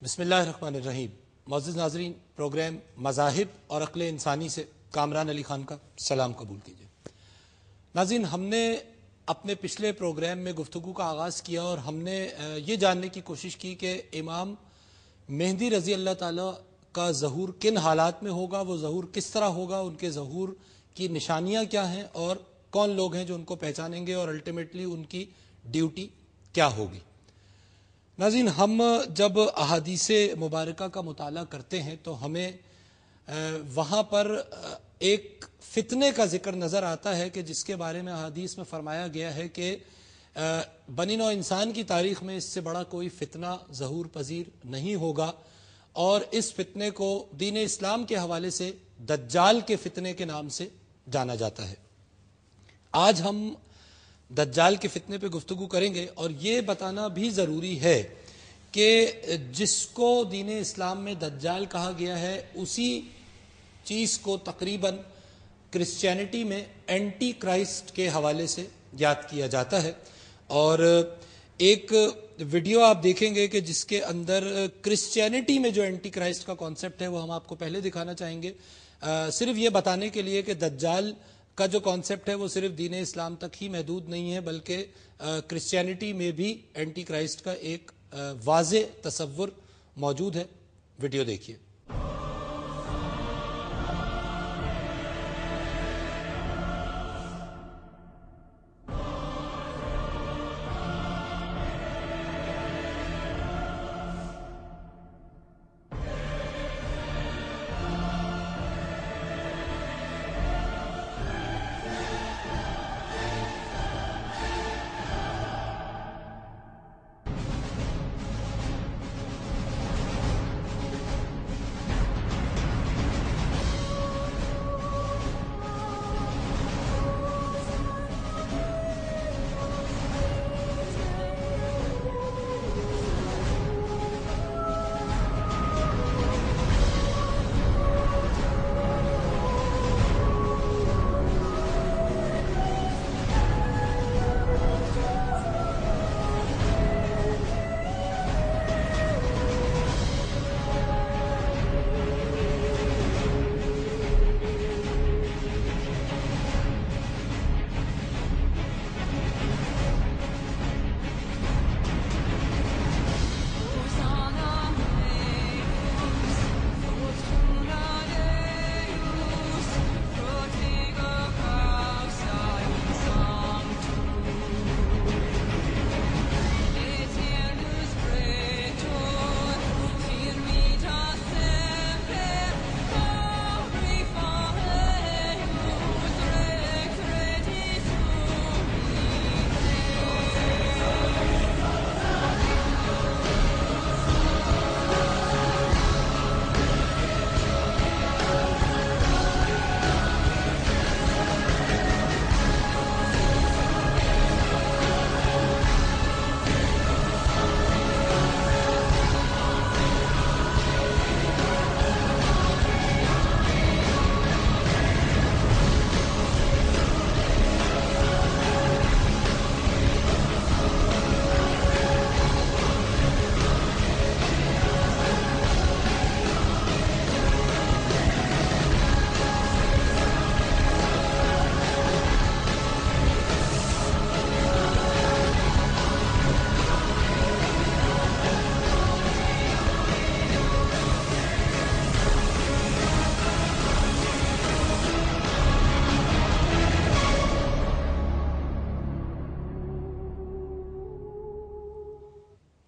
بسم اللہ الرحمن الرحیم۔ معزز ناظرین، پروگرام مذاہب اور عقل انسانی سے کامران علی خان کا سلام قبول کیجیے۔ ناظرین، ہم نے اپنے پچھلے پروگرام میں گفتگو کا آغاز کیا اور ہم نے یہ جاننے کی کوشش کی کہ امام مہدی رضی اللہ تعالیٰ کا ظہور کن حالات میں ہوگا، وہ ظہور کس طرح ہوگا، ان کے ظہور کی نشانیاں کیا ہیں اور کون لوگ ہیں جو ان کو پہچانیں گے اور الٹیمیٹلی ان کی ڈیوٹی کیا ہوگی۔ ناظرین، ہم جب احادیث مبارکہ کا مطالعہ کرتے ہیں تو ہمیں وہاں پر ایک فتنے کا ذکر نظر آتا ہے کہ جس کے بارے میں احادیث میں فرمایا گیا ہے کہ بنی نوع انسان کی تاریخ میں اس سے بڑا کوئی فتنہ ظہور پذیر نہیں ہوگا، اور اس فتنے کو دین اسلام کے حوالے سے دجال کے فتنے کے نام سے جانا جاتا ہے۔ آج ہم دجال کے فتنے پہ گفتگو کریں گے، اور یہ بتانا بھی ضروری ہے کہ جس کو دین اسلام میں دجال کہا گیا ہے اسی چیز کو تقریباً کرسچینٹی میں اینٹی کرائسٹ کے حوالے سے یاد کیا جاتا ہے۔ اور ایک ویڈیو آپ دیکھیں گے کہ جس کے اندر کرسچینٹی میں جو اینٹی کرائسٹ کا کانسیپٹ ہے وہ ہم آپ کو پہلے دکھانا چاہیں گے، صرف یہ بتانے کے لیے کہ دجال کا جو کانسیپٹ ہے وہ صرف دین اسلام تک ہی محدود نہیں ہے، بلکہ کرسچینٹی میں بھی اینٹی کرائسٹ کا ایک واضح تصور موجود ہے۔ ویڈیو دیکھیے۔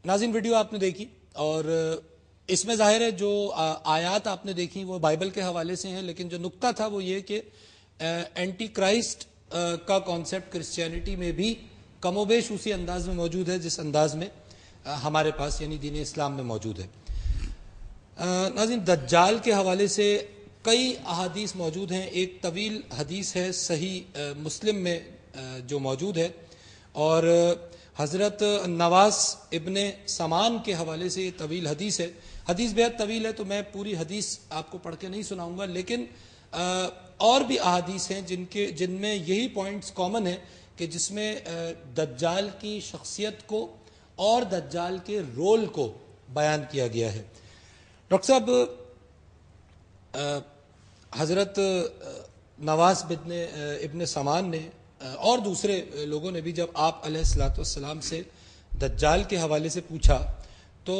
ناظرین، ویڈیو آپ نے دیکھی اور اس میں ظاہر ہے جو آیات آپ نے دیکھی وہ بائبل کے حوالے سے ہیں، لیکن جو نقطہ تھا وہ یہ کہ اینٹی کرائسٹ کا کانسیپٹ کرسچینٹی میں بھی کم و بیش اسی انداز میں موجود ہے جس انداز میں ہمارے پاس یعنی دین اسلام میں موجود ہے۔ ناظرین، دجال کے حوالے سے کئی احادیث موجود ہیں۔ ایک طویل حدیث ہے صحیح مسلم میں جو موجود ہے، اور حضرت نواس ابن سمان کے حوالے سے یہ طویل حدیث ہے۔ حدیث بہت طویل ہے تو میں پوری حدیث آپ کو پڑھ کے نہیں سناؤں گا، لیکن اور بھی احادیث ہیں جن میں یہی پوائنٹس کامن ہیں کہ جس میں دجال کی شخصیت کو اور دجال کے رول کو بیان کیا گیا ہے۔ ڈاکٹر صاحب، حضرت نواز ابن سمان نے اور دوسرے لوگوں نے بھی جب آپ علیہ الصلوۃ والسلام سے دجال کے حوالے سے پوچھا تو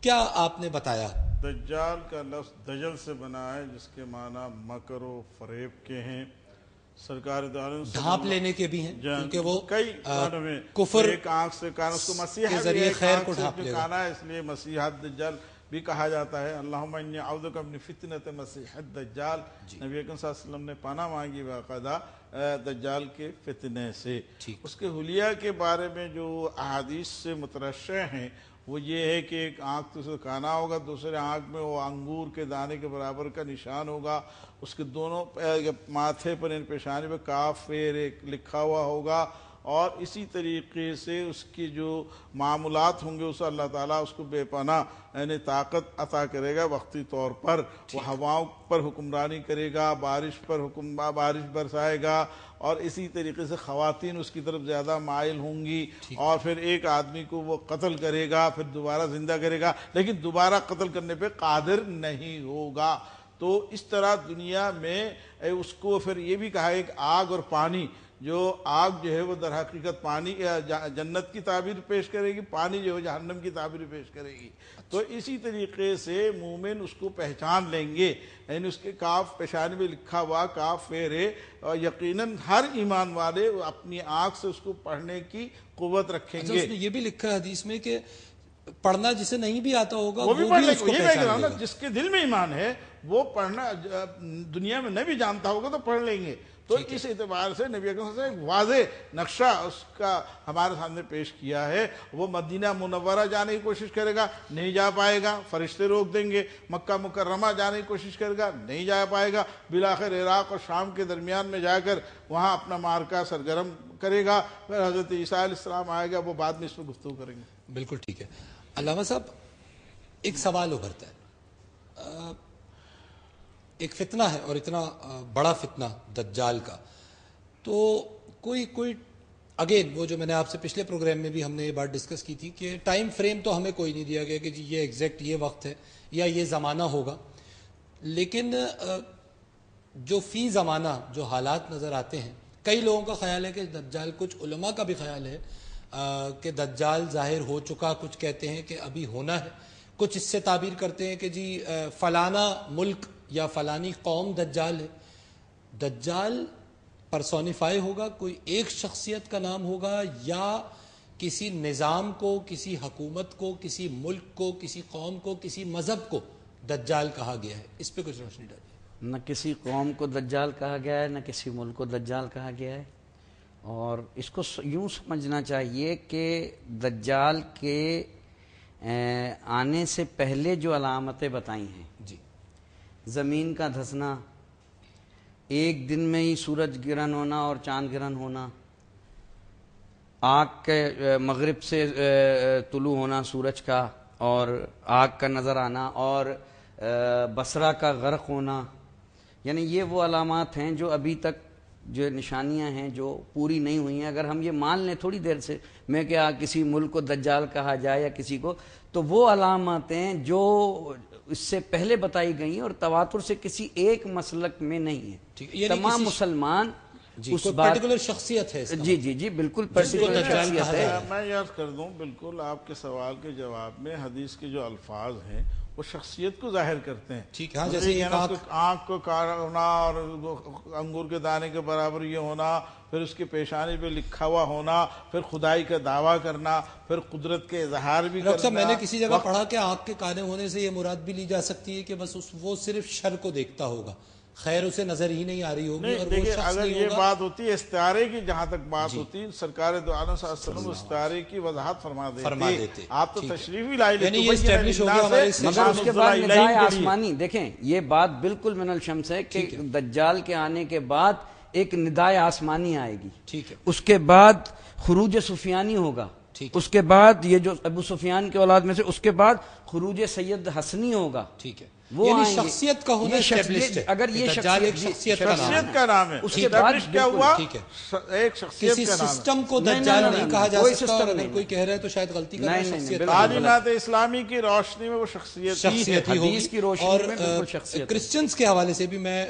کیا آپ نے بتایا؟ دجال کا لفظ دجل سے بنا ہے، جس کے معنی مکر و فریب کے ہیں۔ سرکار دو عالم ڈھانپ لینے کے بھی ہیں، کیونکہ وہ کئی معنوں میں کفر ایک آنکھ سے کانا، اس کو مسیح کے ذریعے خیر کو ڈھانپ لے گا، کانا ہے، اس لیے مسیح دجال بھی کہا جاتا ہے۔ اللہم انی اعوذ بک من فتنۃ مسیح الدجال، نبی اکرم صلی اللہ علیہ وسلم نے پناہ مانگی باقاعدہ دجال کے فتنے سے۔ اس کے حلیہ کے بارے میں جو احادیث سے مترشح ہیں وہ یہ ہے کہ ایک آنکھ تو اسے کانا ہوگا، دوسرے آنکھ میں وہ انگور کے دانے کے برابر کا نشان ہوگا، اس کے دونوں ماتھے پر پیشانی پہ کاف لکھا ہوا ہوگا، اور اسی طریقے سے اس کی جو معاملات ہوں گے اسے اللہ تعالیٰ اس کو بے پناہ یعنی طاقت عطا کرے گا وقتی طور پر۔ وہ ہواؤں پر حکمرانی کرے گا، بارش برسائے گا، اور اسی طریقے سے خواتین اس کی طرف زیادہ مائل ہوں گی، اور پھر ایک آدمی کو وہ قتل کرے گا، پھر دوبارہ زندہ کرے گا، لیکن دوبارہ قتل کرنے پہ قادر نہیں ہوگا۔ تو اس طرح دنیا میں اس کو پھر یہ بھی کہا ہے کہ آگ اور پانی، جو آگ جو ہے وہ در حقیقت پانی جنت کی تعبیر پیش کرے گی، پانی جو ہے جہنم کی تعبیر پیش کرے گی۔ تو اسی طریقے سے مومن اس کو پہچان لیں گے، یعنی اس کے کاف پیشانی میں لکھا ہوا کاف ہے، اور یقیناً ہر ایمان والے اپنی آنکھ سے اس کو پڑھنے کی قوت رکھیں گے۔ اس نے یہ بھی لکھا ہے حدیث میں کہ پڑھنا جسے نہیں بھی آتا ہوگا وہ بھی پڑھ لے گا، یہ پہچان لے گا۔ جس کے دل میں ایمان ہے وہ پڑھنا، دنیا میں نہیں بھی جانتا ہوگا تو پڑھ لیں گے۔ تو اس اعتبار سے نبی اکرم صلی اللہ علیہ وسلم ایک واضح نقشہ اس کا ہمارے سامنے پیش کیا ہے۔ وہ مدینہ منورہ جانے کی کوشش کرے گا، نہیں جا پائے گا، فرشتے روک دیں گے۔ مکہ مکرمہ جانے کی کوشش کرے گا، نہیں جا پائے گا۔ بالآخر عراق اور شام کے درمیان میں جا کر وہاں اپنا معرکہ سرگرم کرے گا۔ پھر حضرت عیسیٰ علیہ السلام آئے گا، وہ بعد میں اس پر گفتگو کریں گے۔ بالکل ٹھیک ہے علامہ صاحب، ایک سوال ابھرتا ہے، ایک فتنہ ہے اور اتنا بڑا فتنہ دجال کا، تو کوئی اگین وہ جو میں نے آپ سے پچھلے پروگرام میں بھی ہم نے یہ بات ڈسکس کی تھی کہ ٹائم فریم تو ہمیں کوئی نہیں دیا گیا کہ جی یہ ایگزیکٹ یہ وقت ہے یا یہ زمانہ ہوگا، لیکن جو فی زمانہ جو حالات نظر آتے ہیں، کئی لوگوں کا خیال ہے کہ دجال، کچھ علماء کا بھی خیال ہے کہ دجال ظاہر ہو چکا، کچھ کہتے ہیں کہ ابھی ہونا ہے، کچھ اس سے تعبیر کرتے ہیں کہ جی فلانا ملک یا فلانی قوم دجال ہے۔ دجال پرسونیفائی ہوگا، کوئی ایک شخصیت کا نام ہوگا، یا کسی نظام کو، کسی حکومت کو، کسی ملک کو، کسی قوم کو، کسی مذہب کو دجال کہا گیا ہے؟ اس پہ کچھ روشنی ڈالیے۔ نہ کسی قوم کو دجال کہا گیا ہے، نہ کسی ملک کو دجال کہا گیا ہے، اور اس کو یوں سمجھنا چاہیے کہ دجال کے آنے سے پہلے جو علامتیں بتائی ہیں، جی، زمین کا دھسنا، ایک دن میں ہی سورج گرہن ہونا اور چاند گرہن ہونا، آگ کے مغرب سے طلوع ہونا سورج کا اور آگ کا نظر آنا، اور بصرہ کا غرق ہونا، یعنی یہ وہ علامات ہیں جو ابھی تک جو نشانیاں ہیں جو پوری نہیں ہوئی ہیں۔ اگر ہم یہ مان لیں تھوڑی دیر سے میں کہ کسی ملک کو دجال کہا جائے یا کسی کو، تو وہ علاماتیں جو اس سے پہلے بتائی گئی ہیں اور تواتر سے کسی ایک مسلک میں نہیں ہیں، تمام مسلمان اس پرٹیکولر شخصیت ہے۔ جی جی جی بالکل پرٹیکولر شخصیت ہے۔ میں یاد کر دوں، بالکل آپ کے سوال کے جواب میں حدیث کے جو الفاظ ہیں وہ شخصیت کو ظاہر کرتے ہیں۔ ٹھیک ہے، جیسے آنکھ کو کالا ہونا اور انگور کے دانے کے برابر یہ ہونا، پھر اس کی پیشانی پہ لکھا ہوا ہونا، پھر خدائی کا دعویٰ کرنا، پھر قدرت کے اظہار بھی کرنا۔ میں نے کسی جگہ پڑھا کہ آنکھ کے کانے ہونے سے یہ مراد بھی لی جا سکتی ہے کہ بس وہ صرف شر کو دیکھتا ہوگا، خیر اسے نظر ہی نہیں آ رہی ہوگی، اور وہ شخص اگر نہیں یہ ہوگا۔ بات ہوتی ہے استعارے کی، جہاں تک بات ہوتی ہے، سرکار دو عالم صلی اللہ علیہ وسلم استعارے کی وضاحت فرما دیتے۔ آپ تو تشریف بھی لائے، یعنی یہ اسٹیبلش ہو گیا ہمارے، مگر اس کے بعد ندائے آسمانی، دیکھیں یہ بات بالکل من الشمس ہے کہ دجال کے آنے کے بعد ایک ندائے آسمانی آئے گی، ٹھیک ہے، اس کے بعد خروج سفیانی ہوگا، اس کے بعد یہ جو ابو سفیان کے اولاد میں سے، اس کے بعد خروج سید حسنی ہوگا، ٹھیک ہے، وہ یعنی آئیں گے۔ شخصیت کا ہونا یہ established ہے، اگر یہ دجال ایک شخصیت شخصیت کا نام ہے۔ شخصیت کا نام ہے، اس کے بعد Establish کیا ہوا، ٹھیک ہے، ایک شخصیت کسی کا نام ہے۔ سسٹم کو نہیں، دجال نہیں، نہیں نہیں، کہا جا کوئی سکتا، سسٹم اور اگر نہیں۔ کوئی کہہ رہا ہے تو شاید غلطی کر رہا ہے، نہیں، نہیں، شخصیت بالکل۔ تعلیمات اسلامی کی روشنی میں وہ شخصیت شخصیت ہی حدیث کی ہوگی۔ روشنی اور میں بالکل شخصیت ہے۔ کرسچنز کے حوالے سے بھی میں